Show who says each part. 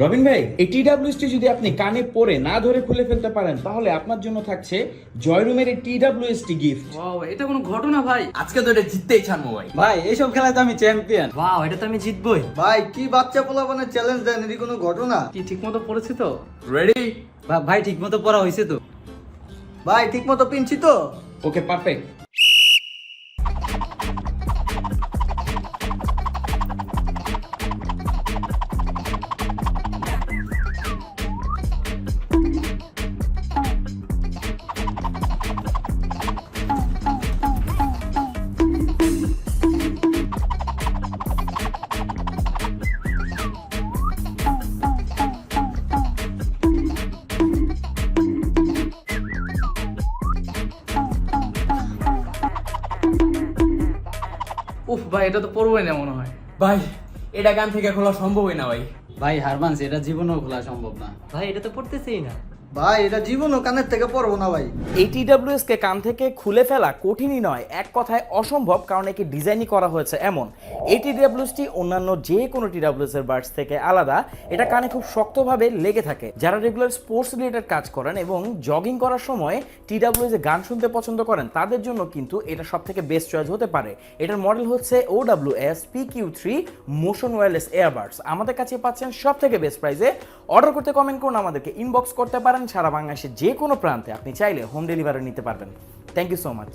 Speaker 1: রবিন ভাই, এই টিডাব্লিউএসটি যদি আপনি কানে পরে না ধরে খুলে ফেলতে পারেন তাহলে আপনার জন্য থাকছে জয়রুমের এই টিডাব্লিউএসটি গিফট।
Speaker 2: ওয়াও, এটা কোনো ঘটনা ভাই।
Speaker 3: আজকে তো এটা জিততেই ছাড়বো ভাই।
Speaker 4: ভাই এইসব খেলায় তো আমি চ্যাম্পিয়ন।
Speaker 2: ওয়াও, এটা তো আমি জিতবই।
Speaker 5: ভাই কি বাচ্চা পোলাপানের চ্যালেঞ্জ দেন, এটি কোনো ঘটনা?
Speaker 2: কি ঠিকমতো পড়েছি তো?
Speaker 3: রেডি?
Speaker 4: ভাই ঠিক মতো পড়া হয়েছে তো?
Speaker 5: ভাই ঠিক মতো পিনছি তো?
Speaker 1: ওকে, পারফেক্ট।
Speaker 2: উফ ভাই, এটা তো পড়বই না মনে হয়।
Speaker 3: ভাই এটা গান থেকে খোলা সম্ভবই না ভাই।
Speaker 4: ভাই হার মানছি, এটা জীবনেও খোলা সম্ভব না।
Speaker 2: ভাই এটা তো পড়তেছেই না।
Speaker 5: ভাই এটা জীবনও কানের থেকে পড়বো না ভাই।
Speaker 1: এই টিডাব্লিউএস কে কান থেকে খুলে ফেলা কঠিনই নয়, এক কথায় অসম্ভব, কারণ একে ডিজাইনই করা হয়েছে এমন। এই টিডাব্লিউএসটি অন্যান্য যে কোনো টিডাব্লিউএস এর বাডস থেকে আলাদা। এটা কানে খুব শক্তভাবে লেগে থাকে। যারা রেগুলার স্পোর্টস রিলেটেড কাজ করেন এবং জগিং করার সময় টিডাব্লিউএস এ গান শুনতে পছন্দ করেন তাদের জন্য কিন্তু এটা সবথেকে বেস্ট চয়েস হতে পারে। এটার মডেল হচ্ছে OWS PQ3 motion wireless earbuds. আমাদের কাছে পাচ্ছেন সবথেকে বেস্ট প্রাইসে। অর্ডার করতে কমেন্ট করুন, আমাদেরকে ইনবক্স করতে পারেন। সারা বাংলাদেশের যে কোনো প্রান্তে আপনি চাইলে হোম ডেলিভারি নিতে পারবেন। Thank you so much.